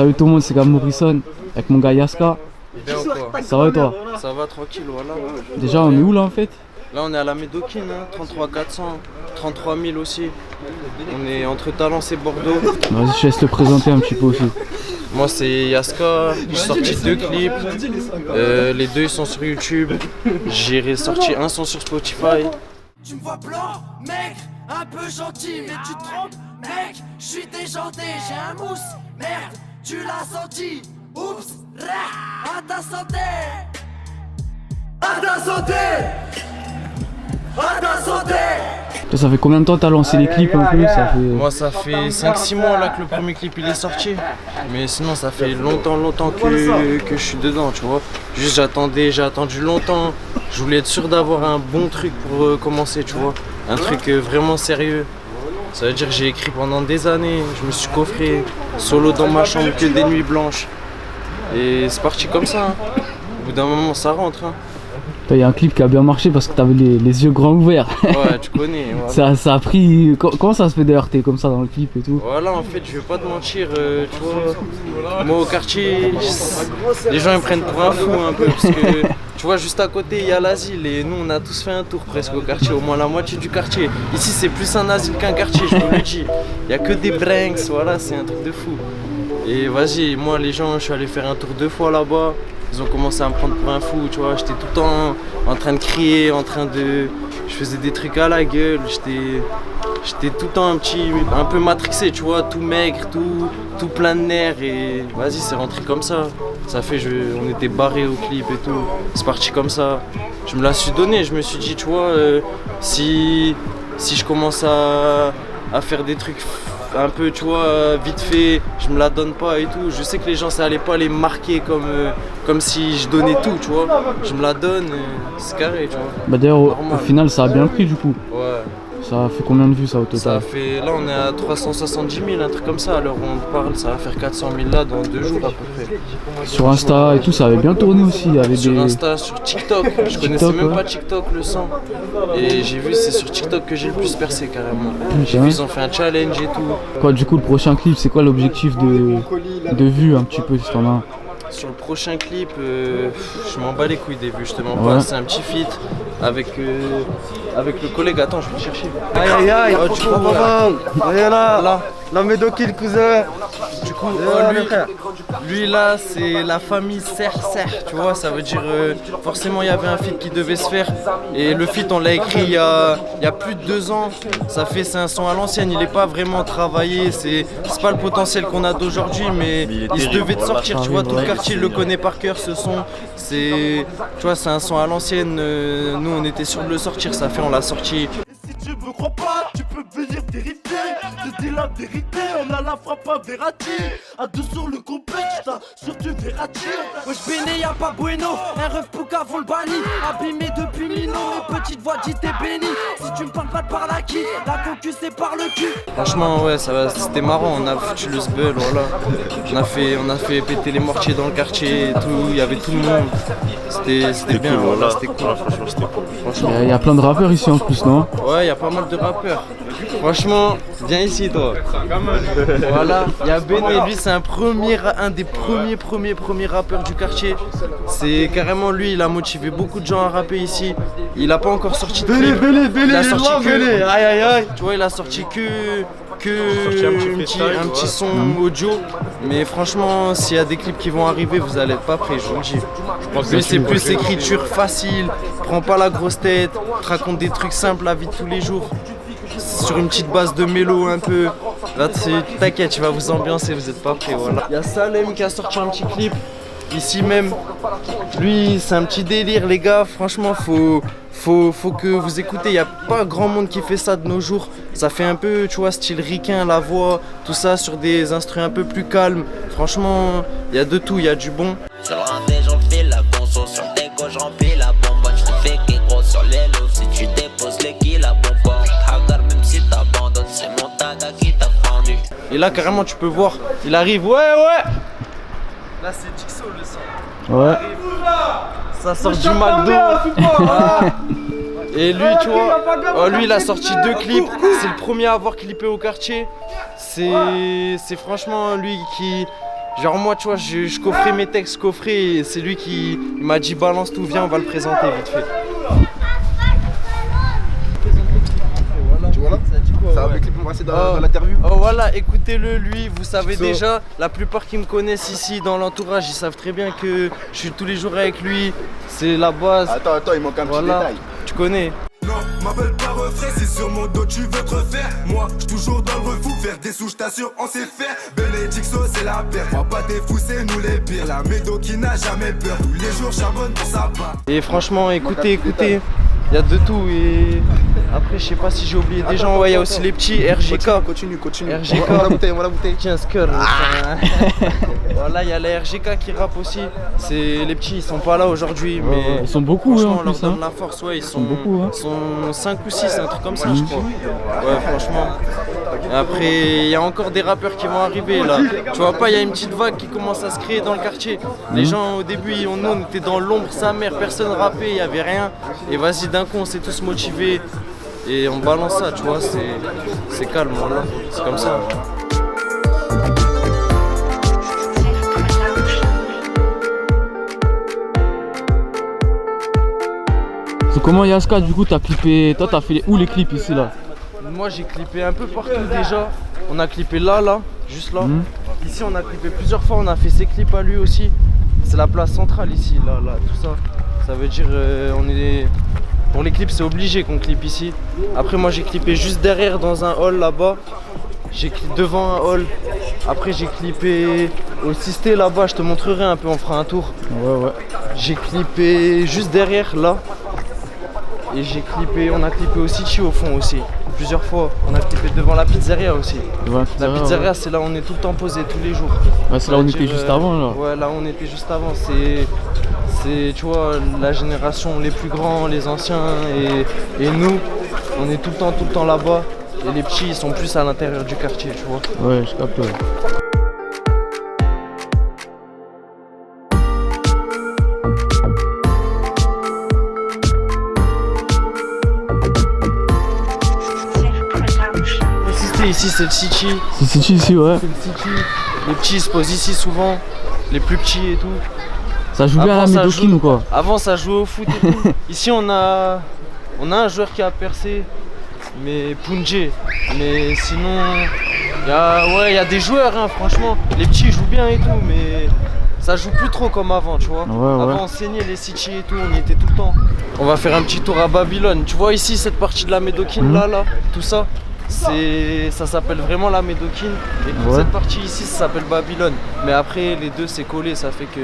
Salut tout le monde, c'est Gab Morrison avec mon gars Yaska. Bien ou quoi? Ça va et toi? Ça va tranquille, voilà. Déjà, on est où là en fait? Là, on est à la Médokine, hein, 33 400, 33 000 aussi. On est entre Talence et Bordeaux. Vas-y, je laisse te présenter un petit peu aussi. Moi, c'est Yaska. J'ai sorti 2 clips. Les 2 ils sont sur YouTube. J'ai sorti un son sur Spotify. Tu me vois blanc, mec, un peu gentil, mais tu te trompes, mec, je suis déjanté, j'ai un mousse, merde, tu l'as senti, oups, rah, à ta santé, à ta santé, à ta santé. Toi, ça fait combien de temps t'as lancé les clips un peu? Moi, ça fait 5-6 mois là que le premier clip il est sorti. Mais sinon, ça fait longtemps que je suis dedans, tu vois. Juste, j'ai attendu longtemps. Je voulais être sûr d'avoir un bon truc pour commencer, tu vois. Un truc vraiment sérieux. Ça veut dire que j'ai écrit pendant des années. Je me suis coffré solo dans ma chambre, que des nuits blanches. Et c'est parti comme ça, hein. Au bout d'un moment, ça rentre, hein. Il y a un clip qui a bien marché parce que t'avais les yeux grands ouverts. Ouais, tu connais. Voilà. Ça a pris. Comment ça se fait d'ailleurs t'es comme ça dans le clip et tout? Voilà, en fait, je vais pas te mentir, tu vois. Moi au quartier, les gens ils me prennent pour un fou un peu parce que tu vois, juste à côté il y a l'asile et nous on a tous fait un tour presque au quartier, au moins la moitié du quartier. Ici c'est plus un asile qu'un quartier, je vous le dis. Il y a que des brinks, voilà, c'est un truc de fou. Et vas-y, moi les gens, je suis allé faire un tour 2 fois là-bas. Ils ont commencé à me prendre pour un fou, tu vois, j'étais tout le temps en train de crier, je faisais des trucs à la gueule, j'étais tout le temps un peu matrixé, tu vois, tout maigre, tout plein de nerfs et vas-y, c'est rentré comme ça. On était barrés au clip et tout, c'est parti comme ça. Je me la suis donné, je me suis dit, tu vois, si je commence à faire des trucs un peu, tu vois, vite fait, je me la donne pas et tout. Je sais que les gens, ça allait pas les marquer comme si je donnais tout, tu vois. Je me la donne, c'est carré, tu vois. Bah d'ailleurs, au final, ça a bien pris du coup. Ouais. Ça a fait combien de vues ça au total? Ça a fait, là on est à 370 000, un truc comme ça, à l'heure où on parle, ça va faire 400 000 là dans 2 jours à peu près. Sur Insta et tout, ça avait bien tourné aussi. Sur Insta, sur TikTok, je connaissais même pas TikTok le son. Et j'ai vu, c'est sur TikTok que j'ai le plus percé carrément. J'ai vu, ils ont fait un challenge et tout. Quoi, du coup, le prochain clip, c'est quoi l'objectif de vues un petit peu si t'en as? Sur le prochain clip, je m'en bats les couilles des vues, justement pas. C'est un petit feat avec le collègue. Attends, je vais le chercher. Aïe aïe aïe, Oh, du coup, aïe là, la Médokine cousin. Du coup, lui là, c'est la famille Serre, tu vois, ça veut dire forcément il y avait un feat qui devait se faire. Et le feat on l'a écrit il y a plus de 2 ans. C'est un son à l'ancienne, il n'est pas vraiment travaillé, c'est pas le potentiel qu'on a d'aujourd'hui, mais il se devait de sortir, tu vois, tout le quartier le connaît par cœur ce son. Tu vois, c'est un son à l'ancienne, nous on était sûr de le sortir, on l'a sorti. Si tu me crois pas, tu peux venir vérifier. Je dis la vérité, on a la frappe à Verratti. À 2 sur le complet, t'as sur du Verratti. Wesh béné, y'a pas bueno. Un rêve pour qu'avant le bali. Abîmé depuis Mino, mes petites voix dites t'es béni. Si tu me parles pas de par la qui, la concu c'est par le cul. Franchement, ouais, c'était marrant, on a foutu le sbeul, voilà. On a fait péter les mortiers dans le quartier et tout, il y avait tout le monde. C'était bien, cool, voilà, c'était cool. Franchement, c'était cool. Franchement. Il y a plein de rappeurs ici en plus, non? Ouais, il y a pas mal de rappeurs. Franchement, viens ici toi. Voilà, il y a Béné, lui c'est un des premiers rappeurs du quartier. C'est carrément lui, il a motivé beaucoup de gens à rapper ici. Il a pas encore sorti de clip. Il a sorti que, aïe aïe aïe. tu vois, il a sorti un petit son audio. Mais franchement, s'il y a des clips qui vont arriver, vous allez être pas prêts, je vous le dis. Lui c'est plus écriture facile, prends pas la grosse tête, te raconte des trucs simples, la vie de tous les jours. Sur une petite base de mélo un peu. Là, t'inquiète, tu vas vous ambiancer, vous êtes pas prêts, voilà. Il y a Salem qui a sorti un petit clip, ici même. Lui, c'est un petit délire, les gars, franchement, faut que vous écoutez. Il n'y a pas grand monde qui fait ça de nos jours. Ça fait un peu, tu vois, style ricain, la voix, tout ça sur des instruments un peu plus calmes. Franchement, il y a de tout, il y a du bon. Sur le rendez, j'enfile la conso, sur le déco, j'empile la bonbonne. Je te fais qui gros sur les loups, si tu déposes les kills, la bonbonne. Hagar, même si t'abandonnes, c'est mon taga qui t'a pendu. Et là, carrément, tu peux voir, il arrive, ouais. Là, c'est Dixo le son. Ouais. Ça sort du McDo. Et lui, tu vois, lui, il a sorti 2 clips. C'est le premier à avoir clippé au quartier. C'est franchement lui Genre moi tu vois je coffrais mes textes coffrés et c'est lui qui m'a dit balance tout, viens on va le présenter vite fait. Tu vois là? Ça va clip, on va passer dans l'interview. Oh voilà, écoutez-le lui, vous savez déjà, la plupart qui me connaissent ici dans l'entourage, ils savent très bien que je suis tous les jours avec lui, c'est la base. Attends, il manque un petit détail. Tu connais. Non, m'appelle pas refrain, si sur mon dos tu veux te refaire. Moi, j'suis toujours dans le refou, faire des sous, j't'assure, on sait faire. Benedicto, c'est la paire. Moi, pas des fous, c'est nous les pires. La médo qui n'a jamais peur, tous les jours charbonne pour sa part. Et franchement, écoutez, il y a de tout. Et après, je sais pas si j'ai oublié des gens. Ouais, il y a aussi les petits RGK. Continue. RGK. On va la bouteille. Tiens, Skur. Voilà, il y a les RGK qui rappent aussi. C'est les petits, ils sont pas là aujourd'hui, mais ils sont beaucoup, franchement, en on leur plus, donne hein. la force. Ouais, ils sont beaucoup, hein. ils sont 5 ou 6, un truc comme ça, je crois. Ouais, franchement. Et après, il y a encore des rappeurs qui vont arriver là. Tu vois pas, il y a une petite vague qui commence à se créer dans le quartier. Les gens au début, on était dans l'ombre, sa mère, personne rappait, il y avait rien. Et vas-y, d'un coup, on s'est tous motivés et on balance ça, tu vois. C'est calme, voilà. C'est comme ça. C'est comment Yaska, du coup, t'as clippé. Toi, t'as fait où les clips ici là? Moi j'ai clippé un peu partout déjà. On a clippé là, juste là. Ici on a clippé plusieurs fois, on a fait ses clips à lui aussi. C'est la place centrale ici, là, tout ça. Ça veut dire pour les clips c'est obligé qu'on clippe ici. Après moi j'ai clippé juste derrière dans un hall là-bas. J'ai clippé devant un hall. Après j'ai clippé au Sisté là-bas, je te montrerai un peu, on fera un tour. Ouais. J'ai clippé juste derrière là. Et on a clippé au City au fond aussi, plusieurs fois. On a clippé devant la pizzeria aussi. La pizzeria, c'est là où on est tout le temps posé, tous les jours. Ouais, c'est là où on était juste avant là. Ouais, là où on était juste avant. C'est, tu vois, la génération, les plus grands, les anciens et nous, on est tout le temps là-bas. Et les petits, ils sont plus à l'intérieur du quartier, tu vois. Ouais, je capte. Ici c'est le City. C'est City ici, ouais. C'est le City. Les petits se posent ici souvent, les plus petits et tout. Ça joue bien à la Médoquine ou quoi? Avant ça jouait au foot et tout. Ici on a un joueur qui a percé, mais Punje. Mais sinon, il y a des joueurs, hein, franchement. Les petits jouent bien et tout, mais ça joue plus trop comme avant, tu vois. Avant on saignait les City et tout, on y était tout le temps. On va faire un petit tour à Babylone. Tu vois ici cette partie de la Médoquine, là, tout ça. Ça s'appelle vraiment la Médoquine et toute cette partie ici ça s'appelle Babylone. Mais après les deux c'est collé, ça fait que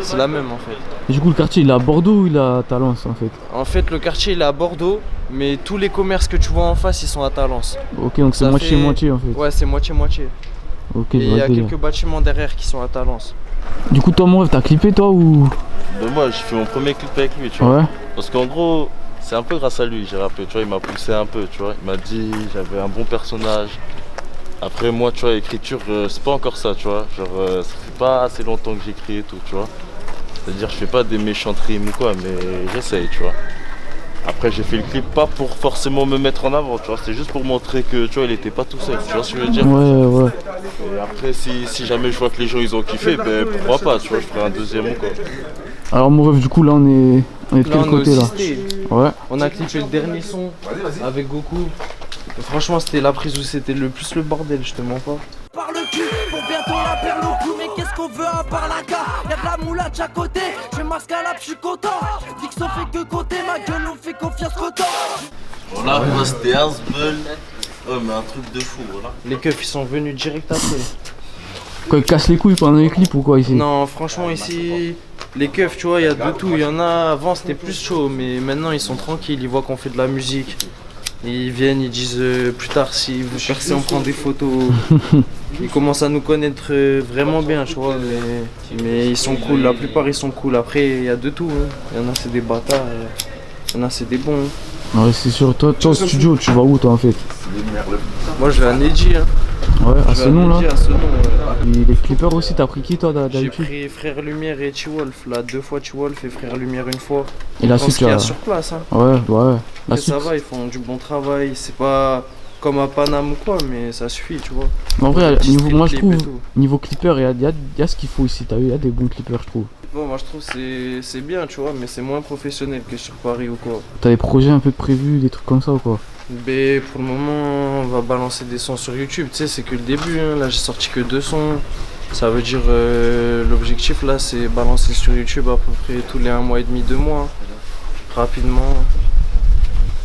c'est la même en fait. Et du coup le quartier il est à Bordeaux ou il est à Talence en fait? En fait le quartier il est à Bordeaux, mais tous les commerces que tu vois en face ils sont à Talence. Ok, donc c'est moitié-moitié en fait. Ouais, c'est moitié-moitié. Ok, et il y a quelques bâtiments derrière qui sont à Talence. Du coup toi mon rêve, t'as clippé toi ou? Moi j'ai fait mon premier clip avec lui, tu vois. Ouais. Parce qu'en gros c'est un peu grâce à lui, j'ai rappelé, tu vois, il m'a poussé un peu, tu vois, il m'a dit j'avais un bon personnage. Après moi, tu vois, l'écriture, c'est pas encore ça, tu vois, genre ça fait pas assez longtemps que j'écris et tout, tu vois. C'est-à-dire je fais pas des méchantes rimes ou quoi, mais j'essaye, tu vois. Après j'ai fait le clip pas pour forcément me mettre en avant, tu vois, c'est juste pour montrer que, tu vois, il était pas tout seul, tu vois ce que je veux dire. Ouais. Et après si jamais je vois que les gens ils ont kiffé, ben pourquoi pas, tu vois, je ferai un deuxième ou quoi. Alors mon rêve, du coup là on est de quel côté là? Ouais. On a clippé le dernier son avec Goku. Et franchement c'était la prise où c'était le plus le bordel, je te mens pas. Par le cul, pour bientôt la perle au cou. Mais qu'est-ce qu'on veut à part la gare? Y'a de la moulade à côté, je masque à la, je suis content. Dixon fait que compter, ma gueule on fait confiance qu'autant. Voilà, moi c'était Herzbel. Oh mais un truc de fou, voilà. Les keufs ils sont venus direct après. Quoi, ils cassent les couilles pendant les clips ou quoi ici? Non, franchement ici, les keufs tu vois, il y a de tout. Il y en a, avant c'était plus chaud, mais maintenant ils sont tranquilles, ils voient qu'on fait de la musique. Ils viennent, ils disent plus tard si vous percez on prend des photos. Ils commencent à nous connaître vraiment bien, tu vois, mais ils sont cool, la plupart ils sont cool. Après il y a de tout, hein. Il y en a c'est des bâtards, il y en a c'est des bons. Hein. Ouais c'est sûr, toi au studio tu vas où toi en fait? Moi je vais à Nedji, hein. Ouais, à ce nom là. À ce nom, ouais. Et les clippers aussi, t'as pris qui toi J'ai d'habitude? pris Frère Lumière et T-Wolf, là 2 fois T-Wolf et Frère Lumière 1 fois. Et la Je pense suite qu'il y a là. sur place, hein. Ouais. La Après, suite. ça va, ils font du bon travail, c'est pas comme à Paname ou quoi, mais ça suffit, tu vois. Mais en vrai, Petit niveau, street moi je clip et trouve, tout. niveau clipper, il y a ce qu'il faut ici. T'as vu, il y a des bons clippers, je trouve. Bon, moi je trouve que c'est bien, tu vois, mais c'est moins professionnel que sur Paris ou quoi. T'as des projets un peu de prévus, des trucs comme ça ou quoi? Mais pour le moment, on va balancer des sons sur YouTube, tu sais, c'est que le début, hein. Là j'ai sorti que 2 sons. Ça veut dire, l'objectif là, c'est balancer sur YouTube à peu près tous les 1 mois et demi, 2 mois. Rapidement.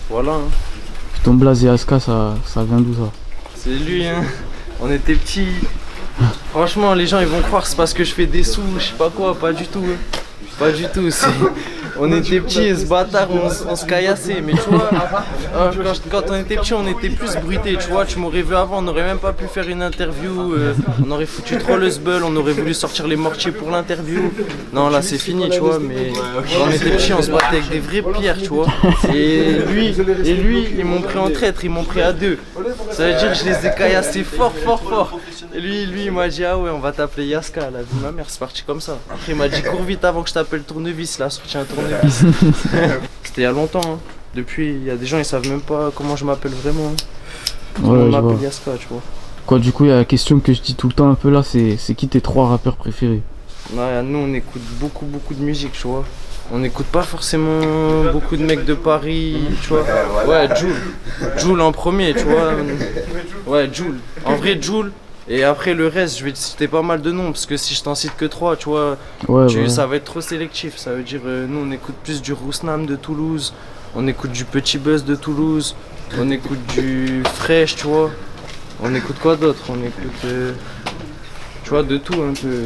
Voilà. Hein. Ton Blaze et Aska, ça vient d'où ça? C'est lui, hein. On était petits. Franchement, les gens ils vont croire que c'est parce que je fais des sous, je sais pas quoi, pas du tout. Hein. Pas du tout. On était petits, ce bâtard, on se caillassait. Mais tu vois, quand on était petits, on était plus bruités. Tu vois, tu m'aurais vu avant, on n'aurait même pas pu faire une interview. On aurait foutu trop le sbeul, on aurait voulu sortir les mortiers pour l'interview. Non, là c'est fini, tu vois. Mais quand on était petits, on se battait avec des vraies pierres, tu vois. Et lui, ils m'ont pris en traître, ils m'ont pris à 2. Ça veut dire que je les ai caillassés fort. Et lui, il m'a dit, ah ouais, on va t'appeler Yaska. La vie de ma mère, c'est parti comme ça. Après, il m'a dit, cours vite avant que je t'appelle Tournevis. Là, a sorti un Tournevis. C'était il y a longtemps. Hein. Depuis, il y a des gens, ils savent même pas comment je m'appelle vraiment. Tout le monde m'appelle Yaska, tu vois. Quoi, du coup, il y a la question que je dis tout le temps un peu là, c'est qui tes 3 rappeurs préférés? Ouais, nous, on écoute beaucoup de musique, tu vois. On n'écoute pas forcément beaucoup de mecs de Paris, tu vois. Ouais, Jul en premier, tu vois. Ouais, Jul. En vrai, Jul. Et après le reste, je vais te citer pas mal de noms, parce que si je t'en cite que 3, tu vois, ça va être trop sélectif. Ça veut dire, nous on écoute plus du Rousnam de Toulouse, on écoute du Petit Buzz de Toulouse, on écoute du Fresh, tu vois. On écoute quoi d'autre? On écoute, tu vois, de tout un peu.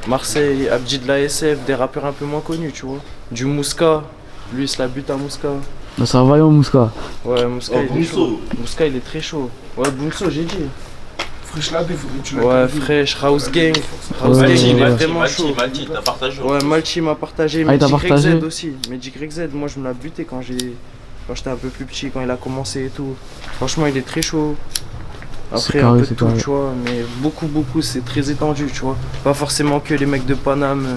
Marseille, Abdi de la SF, des rappeurs un peu moins connus, tu vois. Du Mouska, lui il se la bute à Mouska. Ça va, Mouska. Ouais, Mouska il est chaud. Mouska il est très chaud. Ouais, Bounso, j'ai dit. Fresh là, tu l'as ouais, Fresh, House Gang. House Gang, il est vraiment chaud. Malti, t'as partagé. Ouais, Malti m'a partagé. Ah, il t'a partagé aussi. Mais YZ, moi je me l'ai buté quand j'étais un peu plus petit, quand il a commencé et tout. Franchement, il est très chaud. Après, un peu de tout, tu vois. Mais beaucoup, c'est très étendu, tu vois. Pas forcément que les mecs de Paname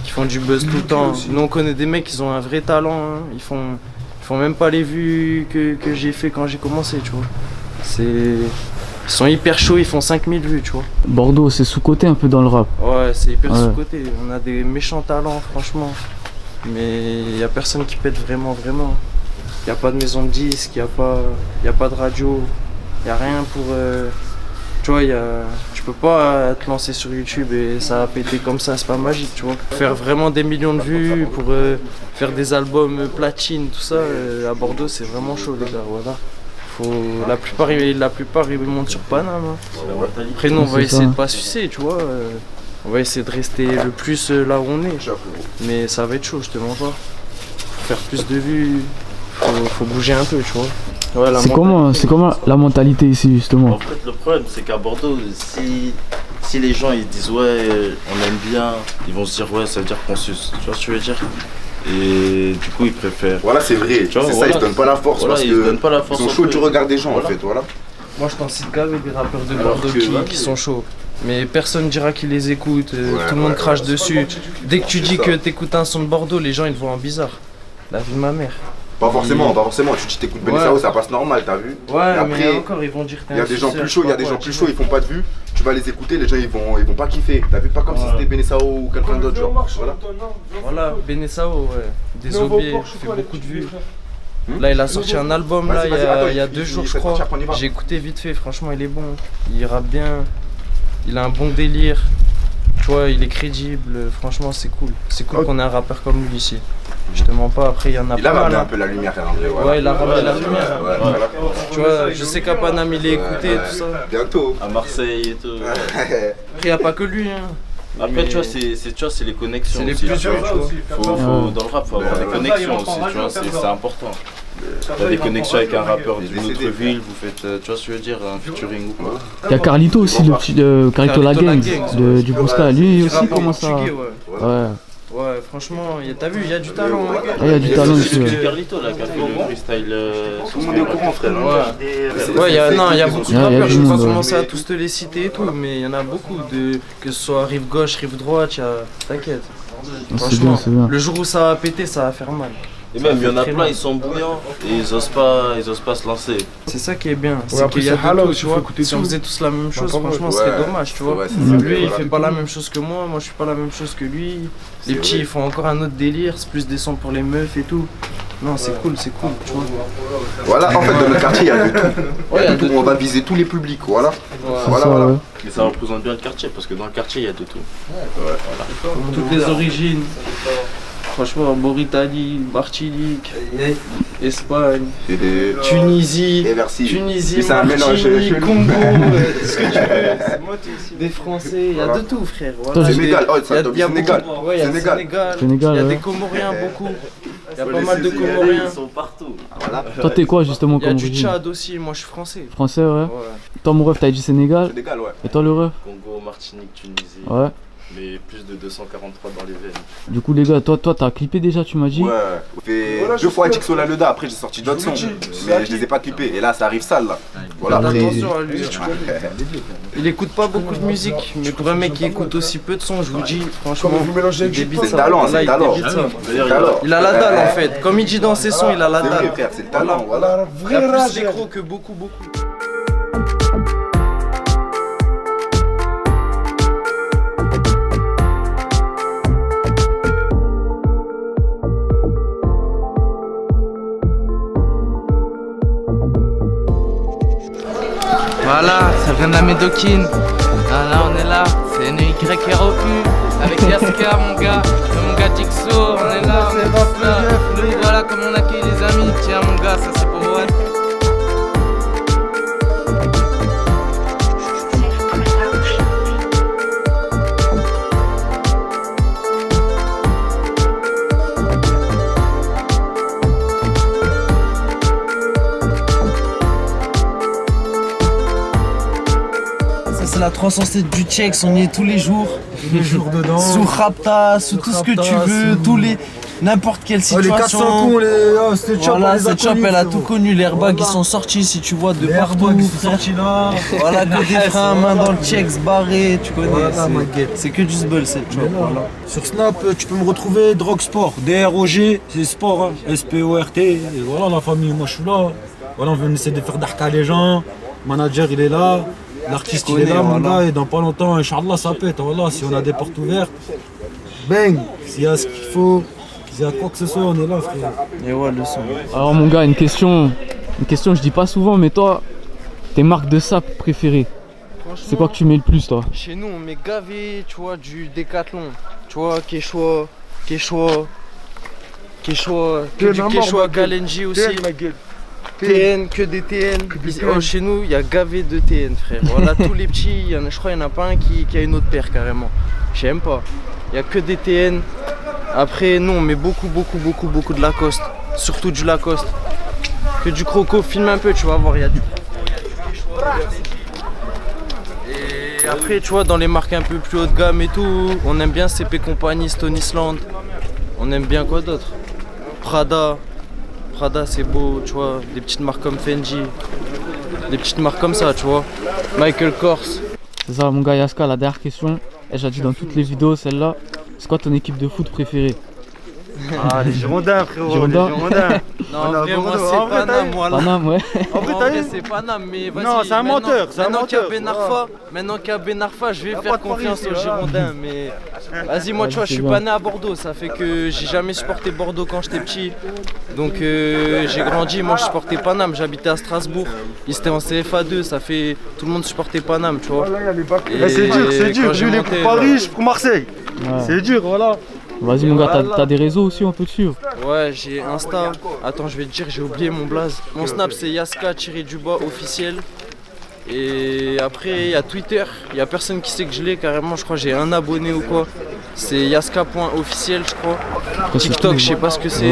qui font du buzz tout le temps. Nous, on connaît des mecs qui ont un vrai talent. Hein. Ils font même pas les vues que j'ai fait quand j'ai commencé, tu vois. Ils sont hyper chauds, ils font 5000 vues, tu vois. Bordeaux, c'est sous-côté un peu dans le rap. Ouais, c'est hyper sous-côté. On a des méchants talents, franchement. Mais il y a personne qui pète vraiment. Il y a pas de maison de disques, il y a pas de radio. Il y a rien pour... tu vois, tu peux pas te lancer sur YouTube et ça va péter comme ça, c'est pas magique, tu vois. Faire vraiment des millions de vues pour faire des albums platine, tout ça, à Bordeaux, c'est vraiment chaud, les gars, voilà. La plupart ils montent sur Paname. Hein. Après nous on va essayer de pas sucer, tu vois. On va essayer de rester le plus là où on est. Mais ça va être chaud, je te mens pas. Pour faire plus de vues, faut bouger un peu, tu vois. Ouais, c'est comment la mentalité ici justement? En fait le problème c'est qu'à Bordeaux, si les gens ils disent ouais on aime bien, ils vont se dire ouais ça veut dire qu'on suce. Tu vois ce que je veux dire? Et du coup ils préfèrent. Voilà, c'est vrai, c'est ça, ils se donnent pas la force parce ils se donnent pas la force. Ils sont chauds du regard des gens en fait, voilà. Moi je t'en cite qu'avec des rappeurs de Bordeaux qui sont chauds. Mais personne dira qu'ils les écoutent, tout le monde crache dessus. Dès que tu dis que t'écoutes un son de Bordeaux, les gens ils te voient en bizarre. La vie de ma mère. Pas forcément, tu dis t'écoutes Benessao, ça passe normal, t'as vu? Ouais, après, mais encore ils vont dire que il y a des gens plus chauds, ils font pas de vues, tu vas les écouter, les gens ils vont pas kiffer. T'as vu, pas comme si c'était Benessao ou quelqu'un d'autre, genre. Voilà, Benessao, ouais. Des Aubiers, fait beaucoup de vues. Là il a sorti un album là il y a 2 jours je crois. J'ai écouté vite fait, franchement il est bon. Il rappe bien, il a un bon délire. Tu vois, il est crédible, franchement c'est cool. C'est cool qu'on ait un rappeur comme lui ici. Je te mens pas, après il y en a pas mal. Il a ramené un peu la lumière, ouais, il a ramené la lumière. Tu vois, je sais qu'à Paname il est écouté et tout ça. Bientôt. À Marseille et tout. Après il n'y a pas que lui. Hein. Après tu vois, c'est les connexions. C'est les aussi, plus durs, tu vois. Dans le rap, faut avoir des connexions aussi, tu vois, c'est important. T'as des connexions avec un rappeur d'une autre ville, vous faites, tu vois ce que je veux dire, un featuring ou quoi. Il y a Carlito aussi, le petit Carlito la gang du Bouska, lui aussi commence à... Ouais, franchement, t'as vu, il y a du talent. Hein. Il y a du talent ici. C'est Carlito là qui a fait le freestyle. Tout le monde est au courant, frère. Ouais, il y a beaucoup de rappeurs, je vais pas commencer à tous te les citer et tout, mais il y en a beaucoup, que ce soit rive gauche, rive droite, t'inquiète. C'est bien, c'est bien. Le jour où ça va péter, ça va faire mal. Et même, il y en a très plein, mal. ils sont bouillants et ils osent pas se lancer. C'est ça qui est bien. C'est après, qu'il y a c'est halal, de tout, il tu faut vois. écouter Si on tout. faisait tous la même chose, pas mal. franchement, ce serait Ouais. dommage, tu vois. Ouais, c'est ça. Lui, il Voilà. fait pas la même chose que moi je fais pas la même chose que lui. Les petits, vrai. ils font encore un autre délire, c'est plus des sons pour les meufs et tout. Non, c'est cool, tu vois. Voilà, en fait, dans notre quartier, il y a de tout. Ouais, Il y a de tout. On va viser tous les publics, voilà. C'est Voilà, ça, voilà. ouais. Mais ça représente bien le quartier parce que dans le quartier, il y a de tout. Toutes les origines. Franchement, Mauritanie, Martinique, Espagne, Et des... Tunisie, Et merci. Tunisie, Mais c'est un mélange Martinique, chelou. Congo, ce que tu veux. Des Français, il y a de tout, frère. Voilà. Toi, Sénégal, oh, Il y a- ça tombe il y a Sénégal. beaucoup- ouais, il y a le Sénégal. Sénégal, Sénégal, il y a ouais. des Comoriens beaucoup. Il y a Faut pas les mal de saisir. Comoriens. Ils sont partout. Voilà. Toi, t'es quoi justement Il y a comme du origine? Tchad aussi, moi je suis français. Français, ouais. Ouais. Toi, mon ref, t'as dit Sénégal. Sénégal, ouais. Et toi, le ref? Congo, Martinique, Tunisie. Ouais. Mais plus de 243 dans les veines. Du coup, les gars, toi, t'as clippé déjà, tu m'as dit? Ouais, on fait deux fois Dixo la Leda, après j'ai sorti d'autres sons, mais je les ai pas clippés, et là ça arrive sale là. Voilà, Faites après. attention à lui. Il écoute pas beaucoup de musique, mais pour un mec qui écoute aussi peu de sons, je vous dis, franchement, Comme vous mélangez avec il débite C'est ça. le talent, Là, c'est le il talent. débite ça. C'est le talent. Il a la dalle en fait. Comme il dit dans ses sons, il a la C'est vrai dalle. frère, c'est le talent, voilà. Il a plus d'écro que beaucoup. Voilà, ça vient de la Médoquine. Ah, là, on est là, c'est NYROU avec Yaska, mon gars, et mon gars Dixo. On est là, on est tous là. Nous, voilà comme on accueille les amis. Tiens, mon gars, ça c'est pour moi. Ça c'est la 307 du Tchex, on y est tous les jours. Les jours dedans. Sous Rapta, sous tout ce que tu veux, tous les. N'importe quelle Oh, les 400 situation. cons, cette chop, Voilà, on les a cette shop connus, elle a frérot. tout connu, les airbags ils sont sortis si tu vois de Les partout. airbags, ils sont frère. sortis là. Voilà que des freins, main dans le Tchex, barré, tu connais. Voilà, ma gueule. C'est que du sbul cette shop. Voilà. Sur Snap, tu peux me retrouver Drogue Sport, DROG, c'est sport, hein. SPORT, et voilà la famille, moi je suis là. Voilà, on essaie de faire d'arca les gens, le manager il est là, l'artiste il est là, mon voilà. gars, et dans pas longtemps, Inch'Allah ça pète, voilà, si on a des portes ouvertes, bang, s'il y a ce qu'il faut, s'il y a quoi que ce soit, on est là frère. Et ouais, le son. Alors, mon gars, une question je dis pas souvent, mais toi, tes marques de sap préférées, c'est quoi que tu mets le plus, toi? Chez nous on met gavé, tu vois, du Décathlon. Tu vois, Quechua, que du Quechua, Kalenji aussi. TN, que des TN. Oh, chez nous, il y a gavé de TN, frère. Voilà, tous les petits, je crois qu'il n'y en a pas un qui a une autre paire carrément. Je sais même pas. Il n'y a que des TN. Après, nous, on met beaucoup de Lacoste. Surtout du Lacoste. Que du Croco. Filme un peu, tu vas voir, il y a du Et après, tu vois, dans les marques un peu plus haut de gamme et tout, on aime bien CP Company, Stone Island. On aime bien quoi d'autre? Prada. Prada c'est beau, tu vois, des petites marques comme Fendi, des petites marques comme ça, tu vois. Michael Kors. C'est ça, mon gars Yaska, la dernière question. Et j'ai dit dans toutes les vidéos, celle-là. C'est quoi ton équipe de foot préférée? Ah, les Girondins frérot, Girondins. les Girondins. Non, On a en vrai, moi Bordeaux. En c'est vrai, Paname, moi là. Paname, ouais. En vrai, En t'as vrai, vu? c'est Paname, mais vas-y. Non, c'est un maintenant- menteur, c'est un Maintenant qu'il y a menteur. Ben Arfa, maintenant qu'il y a Ben Arfa, je vais a faire pas de confiance Paris, aux voilà. Girondins, mais vas-y, moi tu vois, je c'est suis bien. pas né à Bordeaux, ça fait que j'ai jamais supporté Bordeaux quand j'étais petit. Donc j'ai grandi, moi je supportais Paname, j'habitais à Strasbourg, ils étaient en CFA2, ça fait tout le monde supportait Paname, tu vois. Et C'est dur, quand j'ai lui il est monté, pour Paris, je suis pour Marseille. Ouais. C'est dur, voilà. Vas-y, mon gars, t'as des réseaux aussi, on peut te suivre. Ouais, j'ai Insta. Attends, je vais te dire, j'ai oublié mon blaze. Mon snap, c'est Yaska-du-bas officiel. Et après, il y a Twitter. Il y a personne qui sait que je l'ai carrément. Je crois que j'ai un abonné ou quoi. C'est yaska.officiel, je crois. Après, c'est TikTok, tout. je sais pas ce que c'est.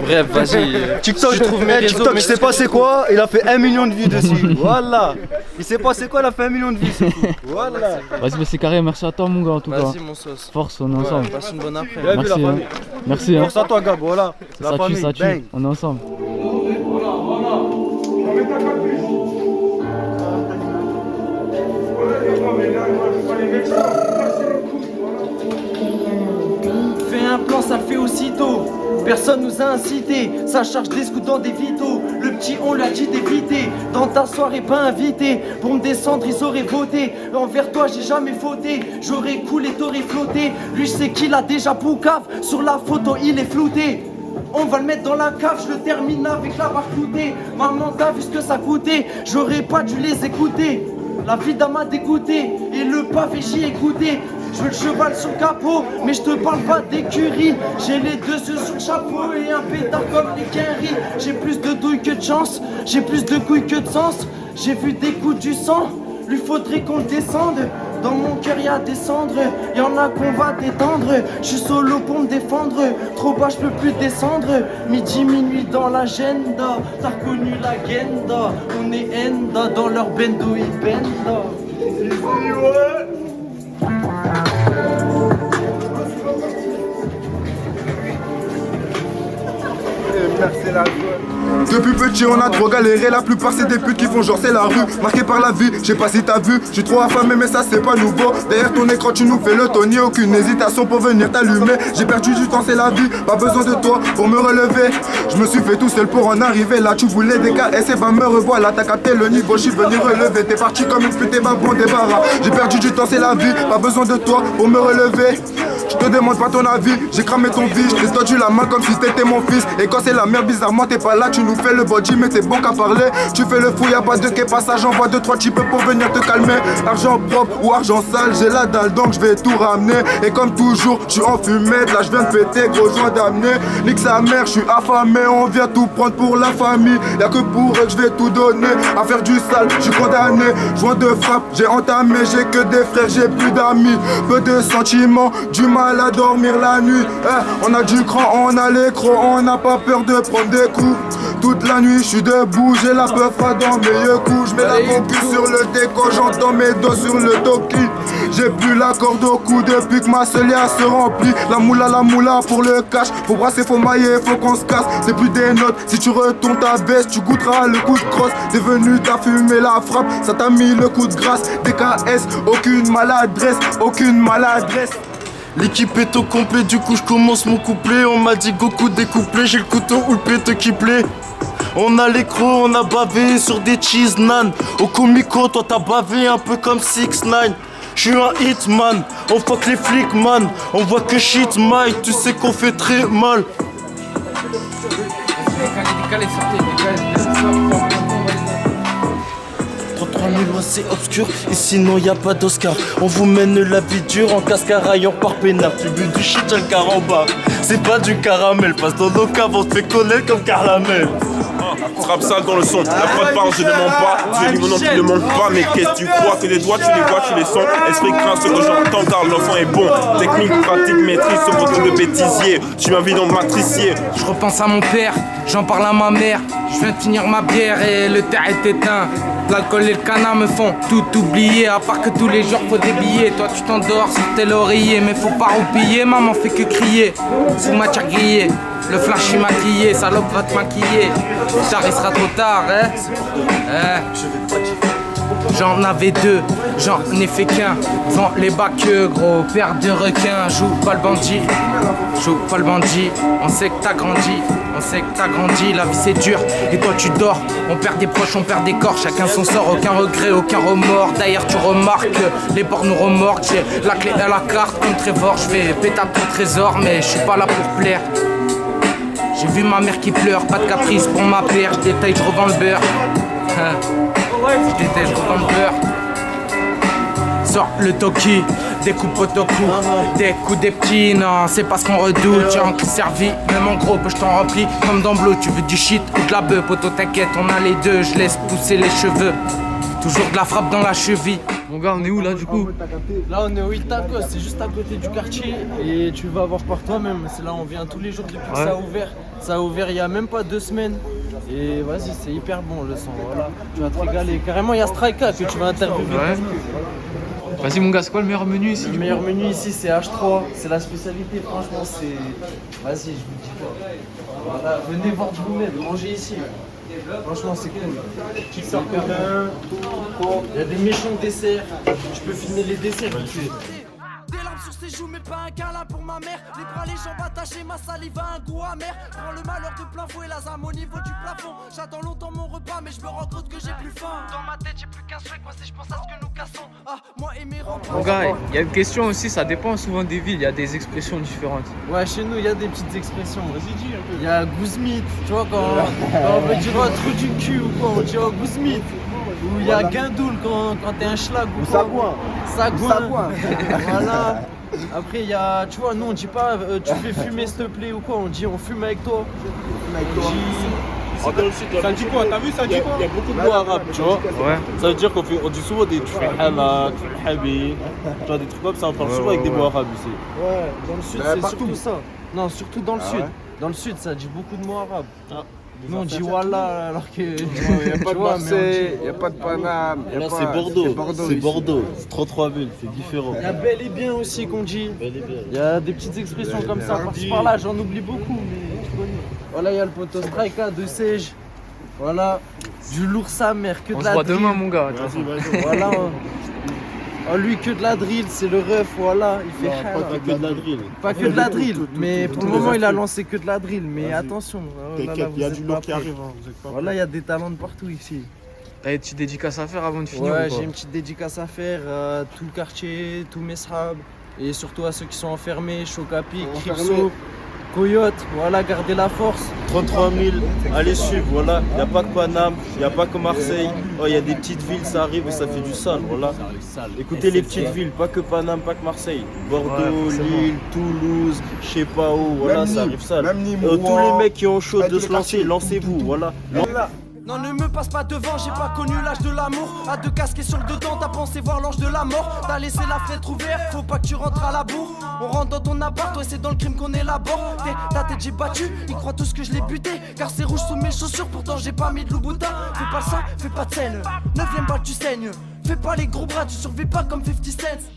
Bref, vas-y. TikTok, Je trouve mes réseaux, TikTok, mais il sait pas c'est quoi, il a fait 1 million de vues dessus. Voilà. Il sait pas c'est quoi, il a fait 1 million de vues. c'est fou. Voilà. Vas-y, bah, c'est carré, merci à toi, mon gars, en tout cas. Vas-y, mon sauce. Force, on est ensemble. Passe une bonne après. Bien vu, Merci, la hein. famille. Merci, hein. Force à toi, Gab, voilà. La Ça tue, famille, ça tue. bang. On est ensemble. Thank you. aussitôt. Personne nous a incités, ça charge des scouts dans des vitos. Le petit on l'a dit d'éviter, dans ta soirée pas invité. Pour me descendre ils auraient voté, envers toi j'ai jamais fauté. J'aurais coulé, t'aurais flotté, lui je sais qu'il a déjà poucave. Sur la photo il est flouté. On va le mettre dans la cave, je le termine avec la barre cloutée. Maman t'as vu ce que ça coûtait, j'aurais pas dû les écouter. La vie d'un m'a dégoûté, et le pavé j'y ai goûté. Je veux le cheval sur le capot, mais je te parle pas d'écurie. J'ai les deux yeux sur le chapeau et un pétard comme les Quinry. J'ai plus de douilles que de chance, j'ai plus de couilles que de sens. J'ai vu des coups du sang, lui faudrait qu'on le descende. Dans mon cœur y'a des cendres, y'en a qu'on va détendre. J'suis solo pour me défendre, trop bas j'peux plus descendre. Midi, minuit dans l'agenda, t'as reconnu la genda. On est enda, dans leur bendo ils benda. Merci la joie. Depuis petit on a trop galéré, la plupart c'est des putes qui font genre c'est la rue. Marqué par la vie, je sais pas si t'as vu, je suis trop affamé mais ça c'est pas nouveau. Derrière ton écran tu nous fais le Tony, aucune hésitation pour venir t'allumer. J'ai perdu du temps c'est la vie, pas besoin de toi pour me relever. Je me suis fait tout seul pour en arriver là, tu voulais des KS et bah me revoilà. T'as capté le niveau, je suis venu relever. T'es parti comme une pute et bah bon débarras. J'ai perdu du temps c'est la vie, pas besoin de toi pour me relever. Je te demande pas ton avis, j'ai cramé ton vie, je t'ai tendu la main comme si t'étais mon fils. Et quand c'est la merde bizarrement t'es pas là, tu nous fais le body mais t'es bon qu'à parler. Tu fais le fou, y'a pas de quai passage, j'envoie 2-3 types pour venir te calmer. Argent propre ou argent sale, j'ai la dalle donc je vais tout ramener. Et comme toujours, je suis en fumette, là je viens de péter, gros joint d'amener. Nique sa mère, je suis affamé, on vient tout prendre pour la famille. Y'a que pour eux que je vais tout donner, à faire du sale, je suis condamné. Joint de frappe, j'ai entamé, j'ai que des frères, j'ai plus d'amis. Peu de sentiments, du mal à dormir la nuit. On a du cran, on a l'écran, on n'a pas peur de prendre des coups. Toute la nuit je suis debout, j'ai la peur froide dans mes coups. Je mets la concu sur le déco, j'entends mes doigts sur le toki. J'ai plus la corde au cou depuis que ma selia se remplit. La moula pour le cash, faut brasser, faut mailler, faut qu'on se casse. C'est plus des notes, si tu retournes ta veste, tu goûteras le coup de crosse. T'es venu, t'as fumé la frappe, ça t'a mis le coup de grâce. DKS, aucune maladresse, aucune maladresse. L'équipe est au complet, du coup je commence mon couplet. On m'a dit Goku découplé, j'ai le couteau ou le péte qui plaît. On a les crocs, on a bavé sur des cheese nan. Au comico, toi t'as bavé un peu comme 6ix9ine. J'suis un hitman, on fuck les flics man. On voit que shit Mike, tu sais qu'on fait très mal. 3000 c'est obscur et sinon y a pas d'Oscar. On vous mène la vie dure en cascaraillant par peinard. Tu bu du shit, y'a le caramba. C'est pas du caramel, passe dans nos caves, on te fait connaître comme Carlamel. Trappe sale dans le son, la prod parle, je ne mens pas. Dieu dit mon nom, tu ne mens pas. Mais qu'est-ce que tu crois? Que les doigts, tu les vois, tu les sens. Esprit craint ce que j'entends car l'enfant est bon. Technique, pratique, maîtrise, ce retour de bêtisier. Tu m'as vu dans matricier. Je repense à mon père, j'en parle à ma mère. Je viens de finir ma bière et le terre est éteint. L'alcool et le canard me font tout oublier. À part que tous les jours faut des billets. Toi tu t'endors sur tes lauriers. Mais faut pas roupiller, maman fait que crier. Sous matière grillée, le flash est maquillé. Salope va te maquiller, tard il sera trop tard hein. J'en avais deux, j'en ai fait qu'un. Vends les bacs gros, père de requin. Joue pas le bandit, joue pas le bandit. On sait que t'as grandi, on sait que t'as grandi. La vie c'est dur et toi tu dors. On perd des proches, on perd des corps. Chacun son sort, aucun regret, aucun remords. D'ailleurs tu remarques que les porcs nous remorquent. J'ai la clé à la carte comme Trevor. Je vais péter ton trésor mais je suis pas là pour plaire. J'ai vu ma mère qui pleure, pas de caprice pour ma paire. Je détaille, je revends le beurre. Je détaille, je revends le beurre. Sors le toki, des coups au toku, des coups des petits, non, c'est pas ce qu'on redoute. J'ai encore servi, même en gros, je t'en remplis comme dans Blue. Tu veux du shit ou de la bœuf, poto t'inquiète, on a les deux, je laisse pousser les cheveux. Toujours de la frappe dans la cheville. Mon gars, on est où là du coup? Là on est au Itacos, c'est juste à côté du quartier. Et tu vas voir par toi-même, c'est là on vient tous les jours depuis que ça a ouvert. Ça a ouvert il y a même pas 2 semaines. Et vas-y, c'est hyper bon le son, voilà. Tu vas te régaler. Carrément il y a Strika que tu vas interviewer. Ouais. Vas-y mon gars, c'est quoi le meilleur menu ici? Le meilleur menu ici c'est H3, c'est la spécialité, franchement c'est... Vas-y, je vous dis pas. Voilà, venez voir du vous-même, mangez ici. Franchement c'est cool. Tu sors il y a des méchants desserts. Je peux filmer les desserts vite fait. sur ses joues mais pas un câlin pour ma mère. Les bras, les jambes attachées, ma salive a un goût amer. Prends le malheur de plein fouet, la zame au niveau du plafond. J'attends longtemps mon repas mais je me rends compte que j'ai plus faim. Dans ma tête j'ai plus qu'un souhait, quoi si je pense à ce que nous cassons. Ah, moi et mes remparts. Mon gars, il y a une question aussi, ça dépend souvent des villes, il y a des expressions différentes. Ouais, chez nous, il y a des petites expressions. Vas-y, dis un peu. Il y a gouzmit, tu vois, quand on veut dire un trou du cul ou quoi, on dit oh, gouzmit. Ou il y a guindoul quand t'es un schlag ou quoi. Sagouin. Voilà. Après, il y a, tu vois, nous on dit pas tu fais fumer s'il te plaît ou quoi, on dit on fume avec toi. Ça dit quoi? T'as vu, ça dit quoi? Il y a beaucoup de mots arabes, tu vois. Ouais. Ça veut dire on dit souvent des tu fais halak, tu fais habi, tu vois, des trucs comme ça, on parle souvent avec des mots arabes ici. Ouais, dans le sud, c'est surtout ça. Non, surtout dans le sud. Dans le sud, ça dit beaucoup de mots arabes. Nous on dit Wallah alors que. Il n'y a pas de Marseille, il n'y a pas de Paname. Là c'est Bordeaux, c'est Bordeaux, c'est 33 villes, c'est différent. Il y a bel et bien aussi qu'on dit. Il y a des petites expressions comme ça par-ci par-là, j'en oublie beaucoup, mais tu connais. Voilà, il y a le poteau strike de Sège. Voilà, du lourd sa mère, que de la drill. On se voit demain, mon gars. Voilà. Oh, lui que de la drill, c'est le ref, voilà, il fait Pas que de la drill. Pas que de la drill, mais pour le moment il a lancé que de la drill, mais attention. T'inquiète, il y a du lourd qui arrive. Voilà, il y a des talents de partout ici. T'as une petite dédicace à faire avant de finir? Ouais, j'ai une petite dédicace à faire à tout le quartier, tous mes srabs, et surtout à ceux qui sont enfermés, Chocapi, Cripso, Coyote, voilà, gardez la force. 33 000, allez suivre, voilà. Il n'y a pas que Paname, il n'y a pas que Marseille. Oh, il y a des petites villes, ça arrive et ça fait du sale, voilà. Écoutez les petites villes, pas que Paname, pas que Marseille. Bordeaux, Lille, Toulouse, je sais pas où, voilà, ça arrive sale. Tous les mecs qui ont chaud de se lancer, lancez-vous, voilà. Non, ne me passe pas devant, j'ai pas connu l'âge de l'amour. À deux casques et sur le dedans, t'as pensé voir l'ange de la mort. T'as laissé la fenêtre ouverte, faut pas que tu rentres à la bourre. On rentre dans ton appart, ouais, c'est dans le crime qu'on élabore. Ta tête j'ai battu, ils croient tous que je l'ai buté. Car c'est rouge sous mes chaussures, pourtant j'ai pas mis de Louboutin. Fais pas ça, fais pas de scène. 9ème balle, tu saignes. Fais pas les gros bras, tu survis pas comme 50 Cent.